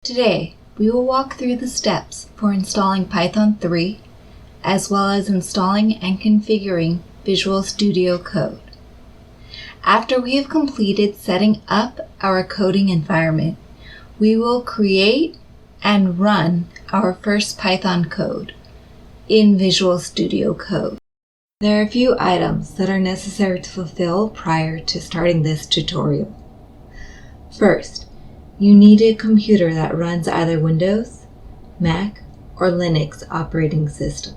Today, we will walk through the steps for installing Python 3, as well as installing and configuring Visual Studio Code. After we have completed setting up our coding environment, we will create and run our first Python code in Visual Studio Code. There are a few items that are necessary to fulfill prior to starting this tutorial. First, you need a computer that runs either Windows, Mac, or Linux operating system.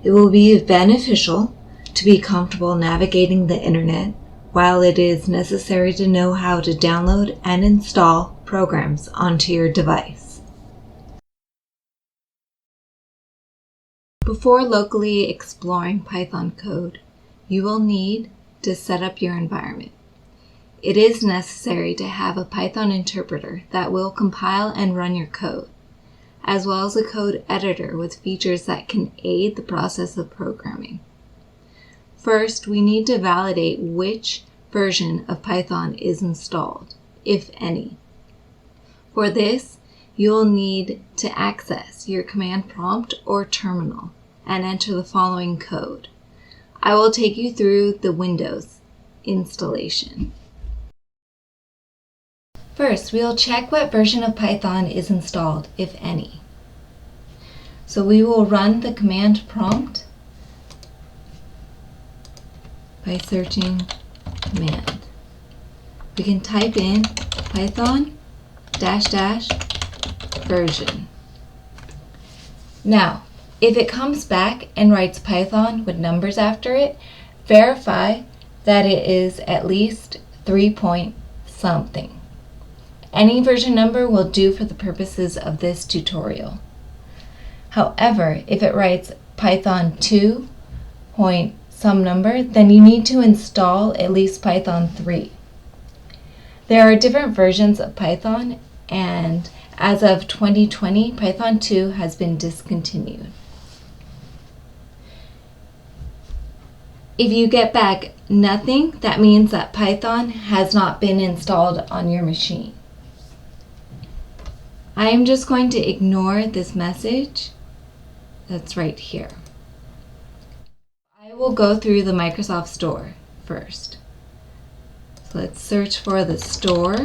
It will be beneficial to be comfortable navigating the internet, while it is necessary to know how to download and install programs onto your device. Before locally exploring Python code, you will need to set up your environment. It is necessary to have a Python interpreter that will compile and run your code, as well as a code editor with features that can aid the process of programming. First, we need to validate which version of Python is installed, if any. For this, you will need to access your command prompt or terminal and enter the following code. I will take you through the Windows installation. First, we will check what version of Python is installed, if any. So we will run the command prompt by searching command. We can type in Python -- version. Now, if it comes back and writes Python with numbers after it, verify that it is at least 3 point something. Any version number will do for the purposes of this tutorial. However, if it writes Python 2 point some number, then you need to install at least Python 3. There are different versions of Python, and as of 2020, Python 2 has been discontinued. If you get back nothing, that means that Python has not been installed on your machine. I am just going to ignore this message that's right here. I will go through the Microsoft Store first. So let's search for the store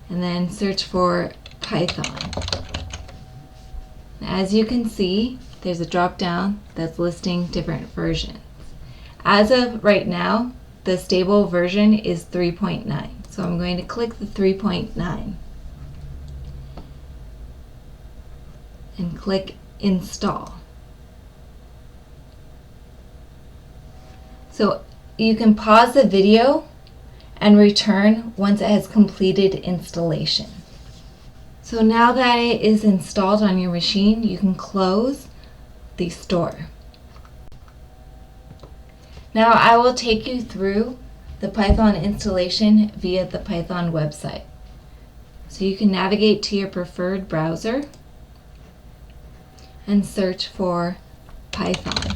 and then search for Python. As you can see, there's a drop down that's listing different versions. As of right now, the stable version is 3.9. So I'm going to click the 3.9 and click install. So you can pause the video and return once it has completed installation. So now that it is installed on your machine, you can close the store. Now I will take you through the Python installation via the Python website. So you can navigate to your preferred browser and search for Python.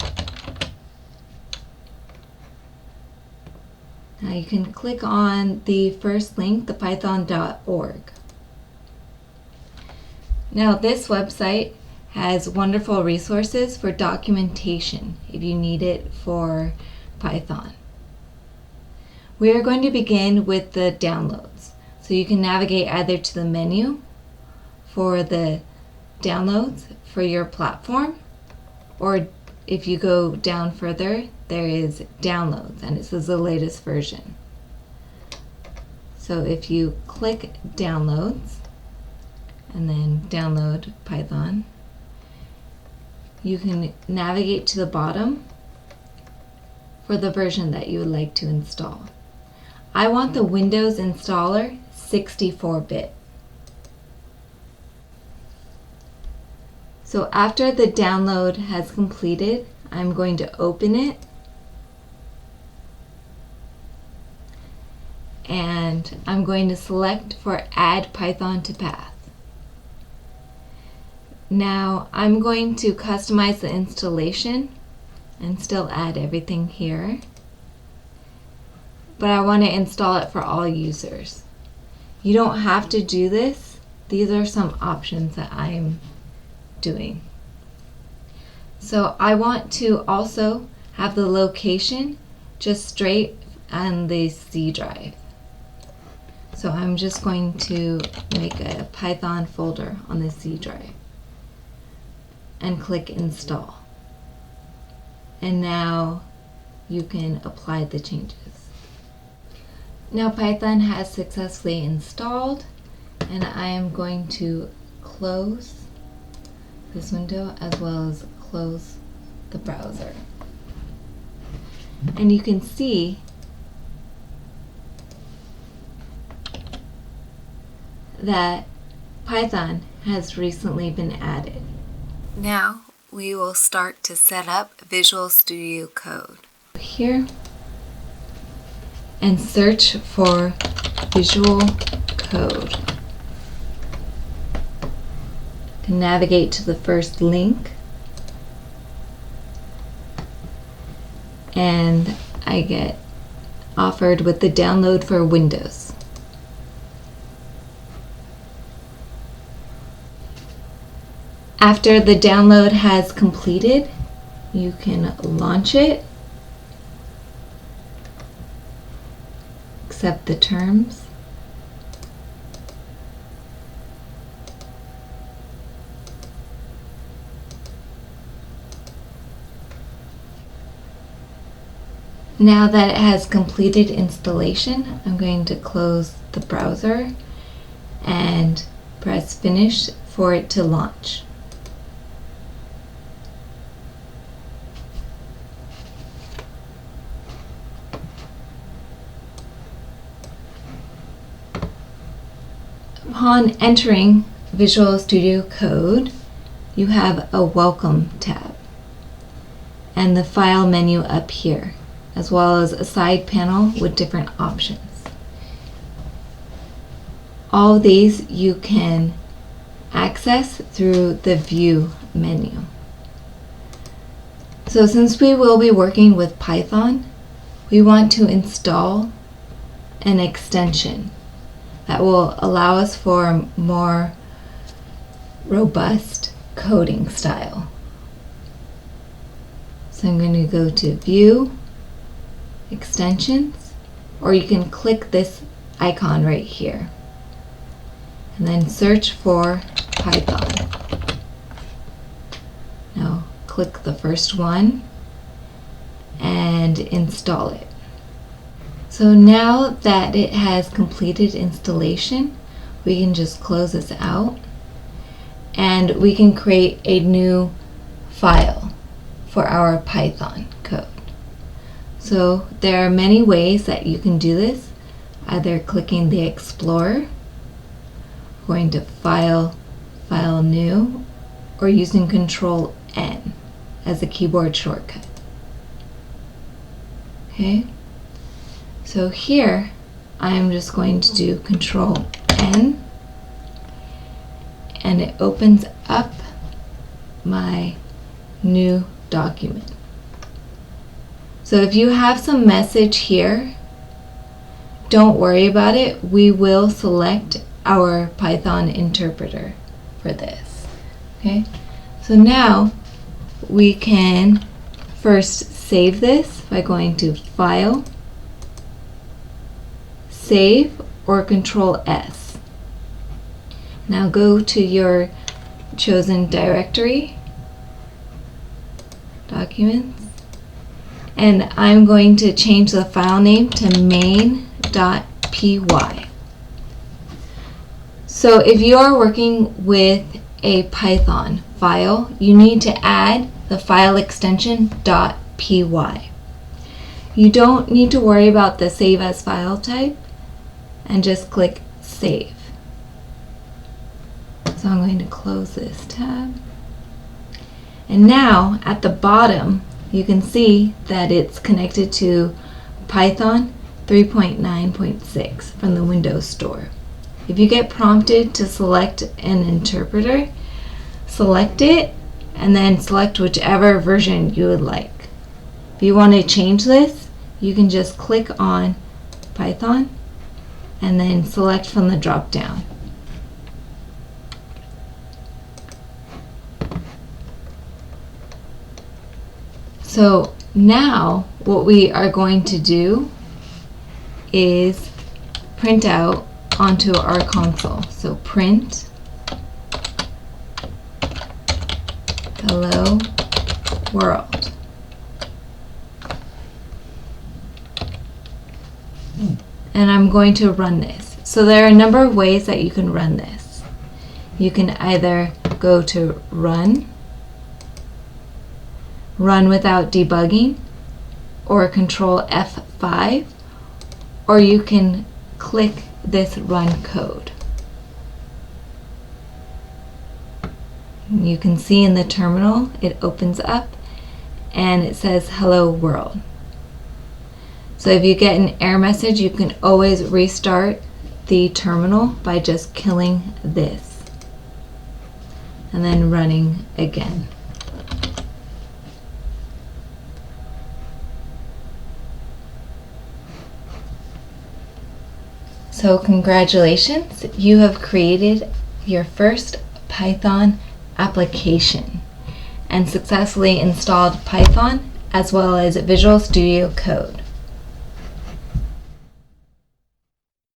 Now you can click on the first link, the python.org. Now this website has wonderful resources for documentation if you need it for Python. We are going to begin with the downloads. So you can navigate either to the menu for the downloads for your platform, or if you go down further, there is downloads, and it says the latest version. So if you click downloads and then download Python, you can navigate to the bottom for the version that you would like to install. I want the Windows installer 64-bit. So after the download has completed, I'm going to open it and I'm going to select for Add Python to Path. Now I'm going to customize the installation and still add everything here, but I want to install it for all users. You don't have to do this. These are some options that I'm doing. So I want to also have the location just straight on the C drive. So I'm just going to make a Python folder on the C drive and click install. And now you can apply the changes. Now Python has successfully installed, and I am going to close this window as well as close the browser. And you can see that Python has recently been added. Now we will start to set up Visual Studio Code. Here and search for Visual Code. Navigate to the first link, and I get offered with the download for Windows. After the download has completed, you can launch it, accept the terms, now that it has completed installation, I'm going to close the browser and press finish for it to launch. Upon entering Visual Studio Code, you have a Welcome tab and the File menu up here, as well as a side panel with different options. All of these you can access through the View menu. So since we will be working with Python, we want to install an extension that will allow us for a more robust coding style. So I'm going to go to View, Extensions, or you can click this icon right here and then search for Python. Now click the first one and install it. So now that it has completed installation, we can just close this out and we can create a new file for our Python code. So there are many ways that you can do this, either clicking the Explorer, going to File, File New, or using Control N as a keyboard shortcut. Okay. So here, I'm just going to do Control N, and it opens up my new document. So if you have some message here, don't worry about it. We will select our Python interpreter for this. Okay, so now we can first save this by going to File, Save, or Control S. Now go to your chosen directory, Documents, and I'm going to change the file name to main.py. So if you are working with a Python file, you need to add the file extension .py. You don't need to worry about the Save As file type, and just click Save. So I'm going to close this tab. And now at the bottom, you can see that it's connected to Python 3.9.6 from the Windows Store. If you get prompted to select an interpreter, select it and then select whichever version you would like. If you want to change this, you can just click on Python and then select from the drop down. So now what we are going to do is print out onto our console. So print hello world. And I'm going to run this. So there are a number of ways that you can run this. You can either go to run without debugging, or Control F5, or you can click this run code. You can see in the terminal it opens up and it says hello world. So if you get an error message, you can always restart the terminal by just killing this and then running again. So congratulations, you have created your first Python application and successfully installed Python as well as Visual Studio Code.